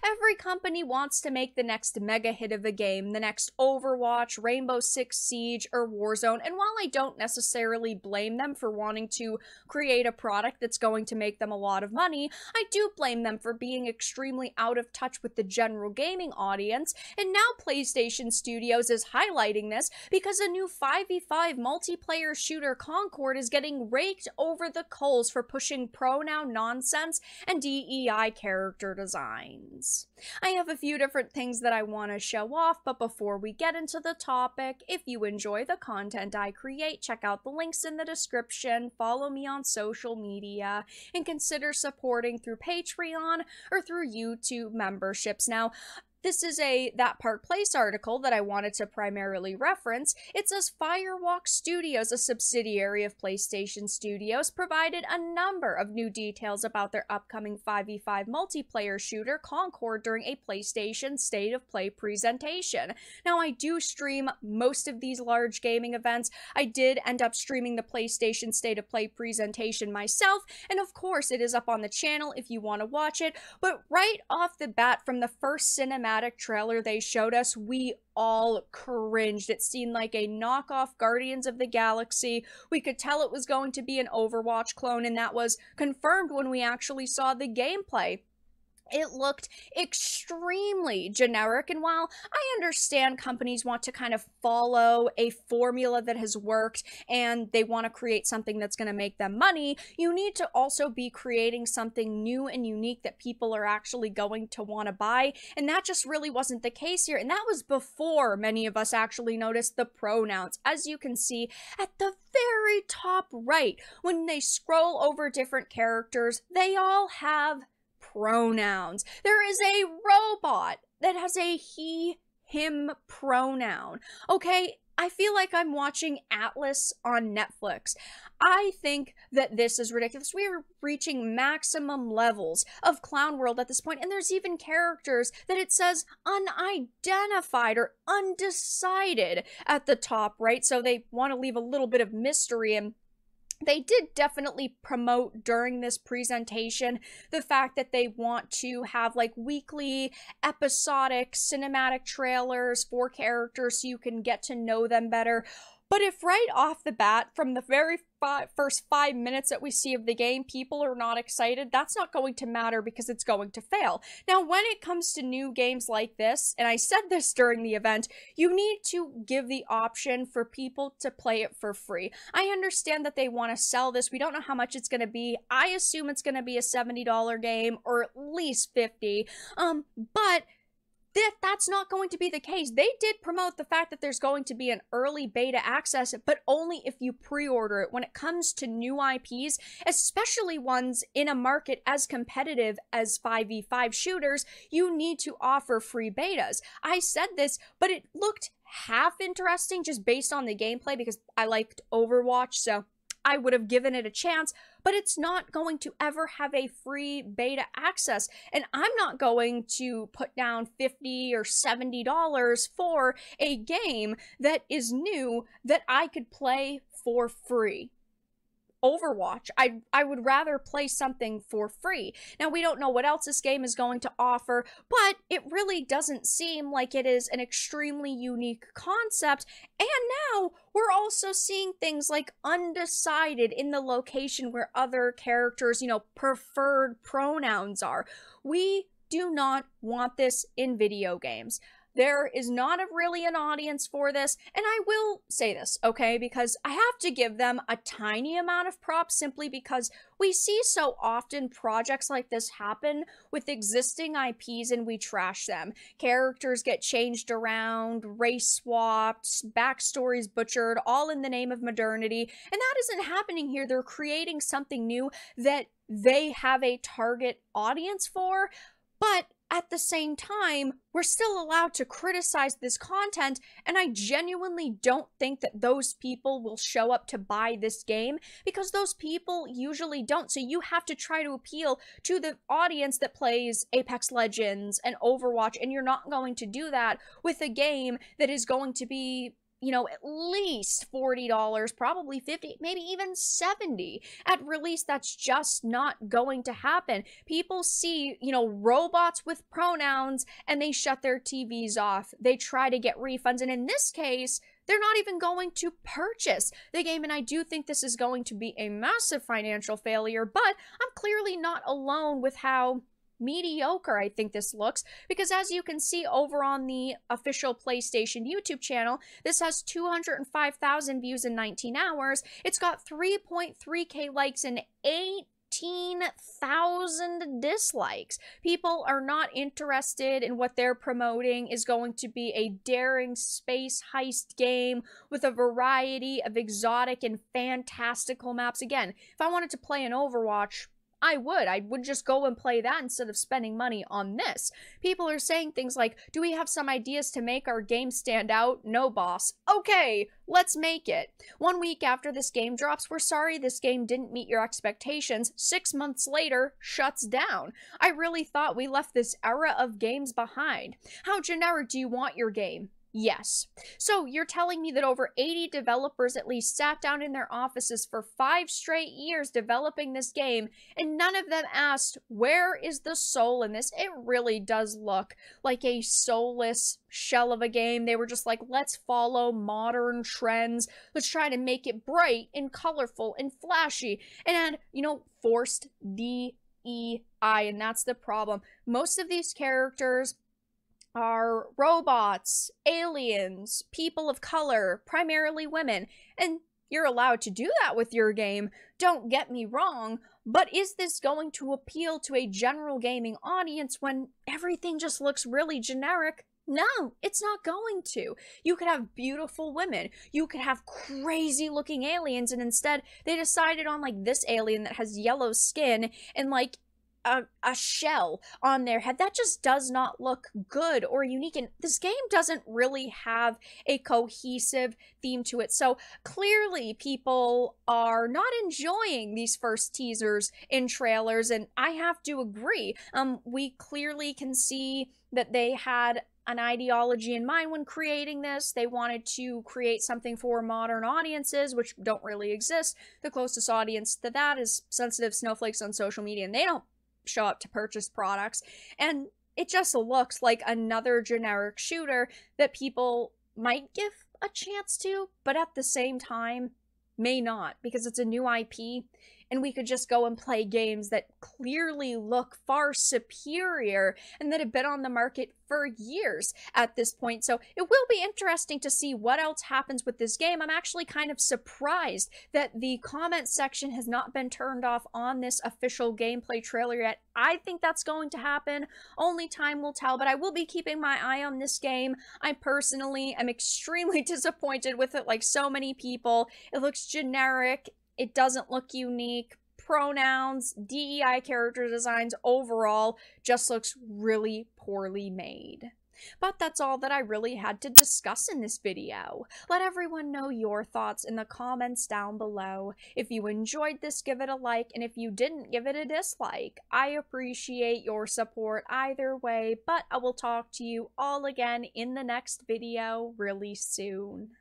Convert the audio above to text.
Every company wants to make the next mega hit of a game, the next Overwatch, Rainbow Six Siege, or Warzone, and while I don't necessarily blame them for wanting to create a product that's going to make them a lot of money, I do blame them for being extremely out of touch with the general gaming audience, and now PlayStation Studios is highlighting this because a new 5v5 multiplayer shooter, Concord, is getting raked over the coals for pushing pronoun nonsense and DEI character designs. I have a few different things that I want to show off, but before we get into the topic, if you enjoy the content I create, check out the links in the description, follow me on social media, and consider supporting through Patreon or through YouTube memberships. Now, this is a That Park Place article that I wanted to primarily reference. It says Firewalk Studios, a subsidiary of PlayStation Studios, provided a number of new details about their upcoming 5v5 multiplayer shooter, Concord, during a PlayStation State of Play presentation. Now, I do stream most of these large gaming events. I did end up streaming the PlayStation State of Play presentation myself, and of course, it is up on the channel if you want to watch it, but right off the bat, from the first cinematic trailer they showed us, we all cringed. It seemed like a knockoff Guardians of the Galaxy. We could tell it was going to be an Overwatch clone, and that was confirmed when we actually saw the gameplay. It looked extremely generic, and while I understand companies want to kind of follow a formula that has worked and they want to create something that's going to make them money, you need to also be creating something new and unique that people are actually going to want to buy, and that just really wasn't the case here, and that was before many of us actually noticed the pronouns. As you can see at the very top right, when they scroll over different characters, they all have pronouns. There is a robot that has a he, him pronoun. Okay, I feel like I'm watching Atlas on Netflix. I think that this is ridiculous. We are reaching maximum levels of Clown World at this point, and there's even characters that it says unidentified or undecided at the top, right? So they want to leave a little bit of mystery, and they did definitely promote during this presentation the fact that they want to have like weekly episodic cinematic trailers for characters so you can get to know them better. But if right off the bat, from the very first 5 minutes that we see of the game, people are not excited, that's not going to matter because it's going to fail. Now, when it comes to new games like this, and I said this during the event, you need to give the option for people to play it for free. I understand that they want to sell this. We don't know how much it's going to be. I assume it's going to be a $70 game or at least $50. But that's not going to be the case. They did promote the fact that there's going to be an early beta access, but only if you pre-order it. When it comes to new IPs, especially ones in a market as competitive as 5v5 shooters, you need to offer free betas. I said this, but it looked half interesting just based on the gameplay because I liked Overwatch, so I would have given it a chance, but it's not going to ever have a free beta access, and I'm not going to put down $50 or $70 for a game that is new that I could play for free. Overwatch, I would rather play something for free. Now, we don't know what else this game is going to offer, but it really doesn't seem like it is an extremely unique concept. And now we're also seeing things like undecided in the location where other characters, preferred pronouns are. We do not want this in video games. There is not really an audience for this, and I will say this, okay, because I have to give them a tiny amount of props simply because we see so often projects like this happen with existing IPs and we trash them. Characters get changed around, race swapped, backstories butchered, all in the name of modernity, and that isn't happening here. They're creating something new that they have a target audience for, but at the same time, we're still allowed to criticize this content, and I genuinely don't think that those people will show up to buy this game because those people usually don't. So you have to try to appeal to the audience that plays Apex Legends and Overwatch, and you're not going to do that with a game that is going to be you know, at least $40, probably 50, maybe even 70 at release. That's just not going to happen. People see, you know, robots with pronouns and they shut their TVs off. They try to get refunds. And in this case, they're not even going to purchase the game. And I do think this is going to be a massive financial failure, but I'm clearly not alone with how mediocre I think this looks, because as you can see over on the official PlayStation YouTube channel, this has 205,000 views in 19 hours. It's got 3.3k likes and 18,000 dislikes. People are not interested in what they're promoting is going to be a daring space heist game with a variety of exotic and fantastical maps. Again, if I wanted to play an Overwatch, I would just go and play that instead of spending money on this. People are saying things like, do we have some ideas to make our game stand out? No, boss. Okay, let's make it. 1 week after this game drops, we're sorry this game didn't meet your expectations. 6 months later, shuts down. I really thought we left this era of games behind. How generic do you want your game? Yes. So you're telling me that over 80 developers at least sat down in their offices for 5 straight years developing this game, and none of them asked, where is the soul in this? It really does look like a soulless shell of a game. They were just like, let's follow modern trends. Let's try to make it bright and colorful and flashy. And, you know, forced DEI, and that's the problem. Most of these characters are robots, aliens, people of color, primarily women, and you're allowed to do that with your game, don't get me wrong, but is this going to appeal to a general gaming audience when everything just looks really generic? No, it's not going to. You could have beautiful women, you could have crazy looking aliens, and instead they decided on like this alien that has yellow skin and like a shell on their head. That just does not look good or unique, and this game doesn't really have a cohesive theme to it. So clearly people are not enjoying these first teasers and trailers, and I have to agree. We clearly can see that they had an ideology in mind when creating this. They wanted to create something for modern audiences, which don't really exist. The closest audience to that is sensitive snowflakes on social media, and they don't show up to purchase products, and it just looks like another generic shooter that people might give a chance to, but at the same time may not, because it's a new IP and we could just go and play games that clearly look far superior and that have been on the market for years at this point. So it will be interesting to see what else happens with this game. I'm actually kind of surprised that the comment section has not been turned off on this official gameplay trailer yet. I think that's going to happen. Only time will tell, but I will be keeping my eye on this game. I personally am extremely disappointed with it, like so many people. It looks generic. It doesn't look unique. Pronouns, DEI character designs overall just looks really poorly made. But that's all that I really had to discuss in this video. Let everyone know your thoughts in the comments down below. If you enjoyed this, give it a like, and if you didn't, give it a dislike. I appreciate your support either way, but I will talk to you all again in the next video really soon.